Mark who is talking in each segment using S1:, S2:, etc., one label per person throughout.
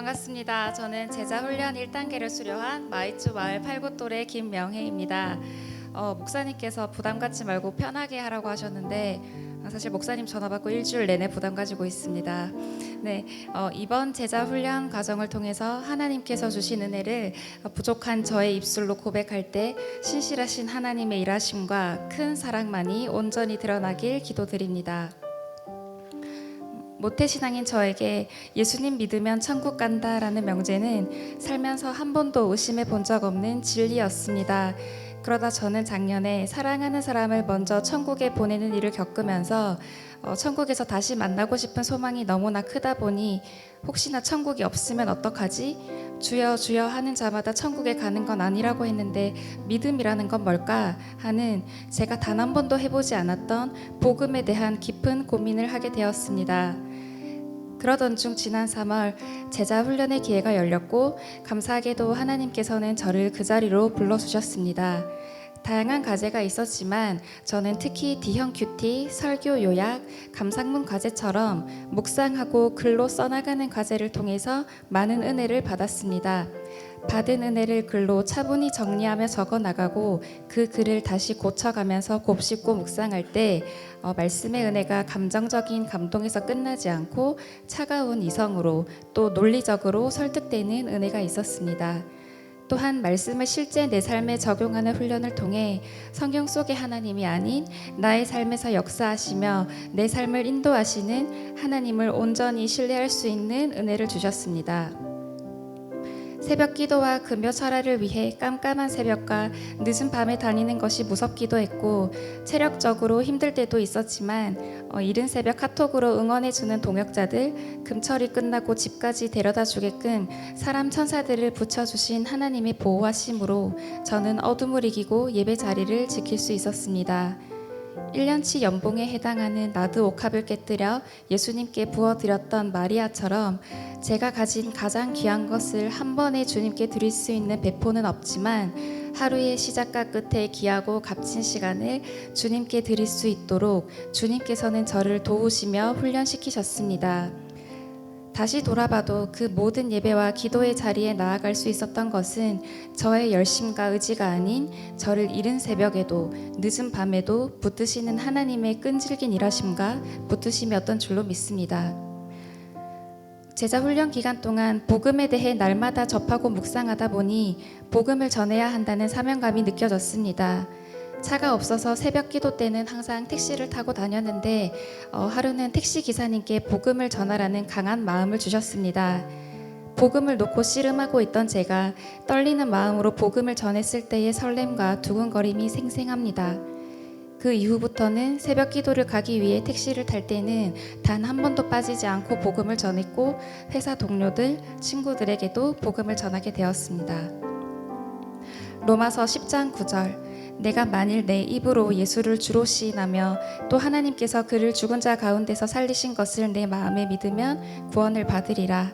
S1: 반갑습니다. 저는 제자훈련 1단계를 수료한 마이쮸 마을 팔구똘의 김명혜입니다. 목사님께서 부담 갖지 말고 편하게 하라고 하셨는데 사실 목사님 전화 받고 일주일 내내 부담 가지고 있습니다. 네, 이번 제자훈련 과정을 통해서 하나님께서 주신 은혜를 부족한 저의 입술로 고백할 때 신실하신 하나님의 일하심과 큰 사랑만이 온전히 드러나길 기도드립니다. 모태신앙인 저에게 예수님 믿으면 천국 간다라는 명제는 살면서 한 번도 의심해 본 적 없는 진리였습니다. 그러다 저는 작년에 사랑하는 사람을 먼저 천국에 보내는 일을 겪으면서 천국에서 다시 만나고 싶은 소망이 너무나 크다 보니 혹시나 천국이 없으면 어떡하지? 주여 주여 하는 자마다 천국에 가는 건 아니라고 했는데 믿음이라는 건 뭘까? 하는 제가 단 한 번도 해보지 않았던 복음에 대한 깊은 고민을 하게 되었습니다. 그러던 중 지난 3월 제자 훈련의 기회가 열렸고 감사하게도 하나님께서는 저를 그 자리로 불러주셨습니다. 다양한 과제가 있었지만 저는 특히 D형 큐티, 설교 요약, 감상문 과제처럼 묵상하고 글로 써나가는 과제를 통해서 많은 은혜를 받았습니다. 받은 은혜를 글로 차분히 정리하며 적어나가고 그 글을 다시 고쳐가면서 곱씹고 묵상할 때 말씀의 은혜가 감정적인 감동에서 끝나지 않고 차가운 이성으로 또 논리적으로 설득되는 은혜가 있었습니다. 또한 말씀을 실제 내 삶에 적용하는 훈련을 통해 성경 속의 하나님이 아닌 나의 삶에서 역사하시며 내 삶을 인도하시는 하나님을 온전히 신뢰할 수 있는 은혜를 주셨습니다. 새벽 기도와 금요 철야를 위해 깜깜한 새벽과 늦은 밤에 다니는 것이 무섭기도 했고 체력적으로 힘들 때도 있었지만 이른 새벽 카톡으로 응원해주는 동역자들, 금철이 끝나고 집까지 데려다 주게끔 사람 천사들을 붙여주신 하나님의 보호하심으로 저는 어둠을 이기고 예배 자리를 지킬 수 있었습니다. 1년치 연봉에 해당하는 나드 옥합을 깨뜨려 예수님께 부어드렸던 마리아처럼 제가 가진 가장 귀한 것을 한 번에 주님께 드릴 수 있는 배포는 없지만 하루의 시작과 끝에 귀하고 값진 시간을 주님께 드릴 수 있도록 주님께서는 저를 도우시며 훈련시키셨습니다. 다시 돌아봐도 그 모든 예배와 기도의 자리에 나아갈 수 있었던 것은 저의 열심과 의지가 아닌 저를 이른 새벽에도 늦은 밤에도 붙드시는 하나님의 끈질긴 일하심과 붙드심이었던 줄로 믿습니다. 제자 훈련 기간 동안 복음에 대해 날마다 접하고 묵상하다 보니 복음을 전해야 한다는 사명감이 느껴졌습니다. 차가 없어서 새벽 기도 때는 항상 택시를 타고 다녔는데 하루는 택시 기사님께 복음을 전하라는 강한 마음을 주셨습니다. 복음을 놓고 씨름하고 있던 제가 떨리는 마음으로 복음을 전했을 때의 설렘과 두근거림이 생생합니다. 그 이후부터는 새벽 기도를 가기 위해 택시를 탈 때는 단 한 번도 빠지지 않고 복음을 전했고 회사 동료들, 친구들에게도 복음을 전하게 되었습니다. 로마서 10장 9절 내가 만일 내 입으로 예수를 주로 시인하며 또 하나님께서 그를 죽은 자 가운데서 살리신 것을 내 마음에 믿으면 구원을 받으리라.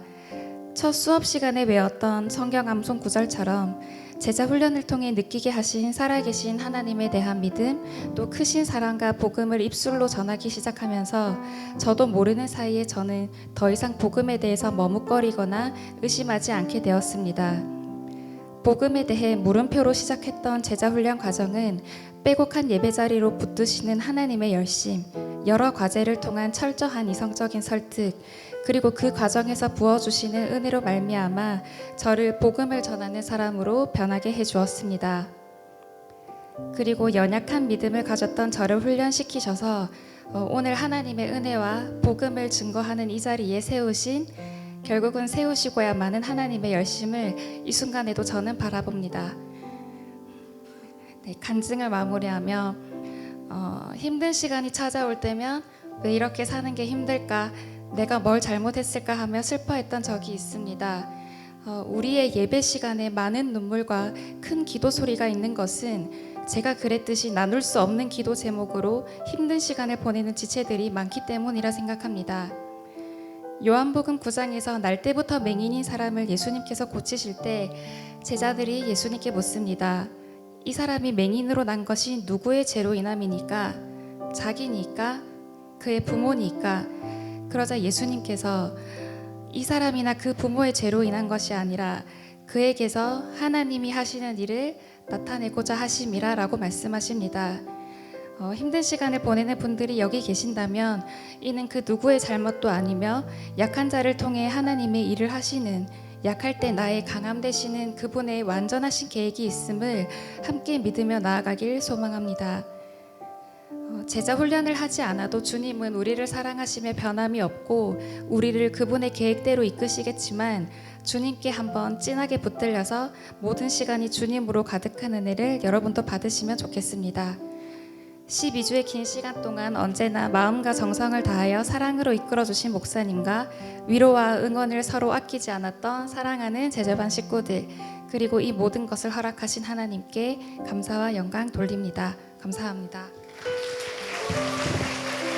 S1: 첫 수업 시간에 외웠던 성경 암송 구절처럼 제자 훈련을 통해 느끼게 하신 살아계신 하나님에 대한 믿음, 또 크신 사랑과 복음을 입술로 전하기 시작하면서 저도 모르는 사이에 저는 더 이상 복음에 대해서 머뭇거리거나 의심하지 않게 되었습니다. 복음에 대해 물음표로 시작했던 제자훈련 과정은 빼곡한 예배자리로 붙드시는 하나님의 열심, 여러 과제를 통한 철저한 이성적인 설득, 그리고 그 과정에서 부어주시는 은혜로 말미암아 저를 복음을 전하는 사람으로 변하게 해주었습니다. 그리고 연약한 믿음을 가졌던 저를 훈련시키셔서 오늘 하나님의 은혜와 복음을 증거하는 이 자리에 세우신 결국은 세우시고야만은 하나님의 열심을 이 순간에도 저는 바라봅니다. 네, 간증을 마무리하며 힘든 시간이 찾아올 때면 왜 이렇게 사는 게 힘들까? 내가 뭘 잘못했을까 하며 슬퍼했던 적이 있습니다. 우리의 예배 시간에 많은 눈물과 큰 기도 소리가 있는 것은 제가 그랬듯이 나눌 수 없는 기도 제목으로 힘든 시간을 보내는 지체들이 많기 때문이라 생각합니다. 요한복음 9장에서 날 때부터 맹인인 사람을 예수님께서 고치실 때 제자들이 예수님께 묻습니다. 이 사람이 맹인으로 난 것이 누구의 죄로 인함이니까? 자기니까? 그의 부모니까? 그러자 예수님께서 이 사람이나 그 부모의 죄로 인한 것이 아니라 그에게서 하나님이 하시는 일을 나타내고자 하심이라 라고 말씀하십니다. 힘든 시간을 보내는 분들이 여기 계신다면 이는 그 누구의 잘못도 아니며 약한 자를 통해 하나님의 일을 하시는, 약할 때 나의 강함 되시는 그분의 완전하신 계획이 있음을 함께 믿으며 나아가길 소망합니다. 제자 훈련을 하지 않아도 주님은 우리를 사랑하심에 변함이 없고 우리를 그분의 계획대로 이끄시겠지만, 주님께 한번 진하게 붙들려서 모든 시간이 주님으로 가득한 은혜를 여러분도 받으시면 좋겠습니다. 12주의 긴 시간 동안 언제나 마음과 정성을 다하여 사랑으로 이끌어주신 목사님과 위로와 응원을 서로 아끼지 않았던 사랑하는 제자반 식구들, 그리고 이 모든 것을 허락하신 하나님께 감사와 영광 돌립니다. 감사합니다.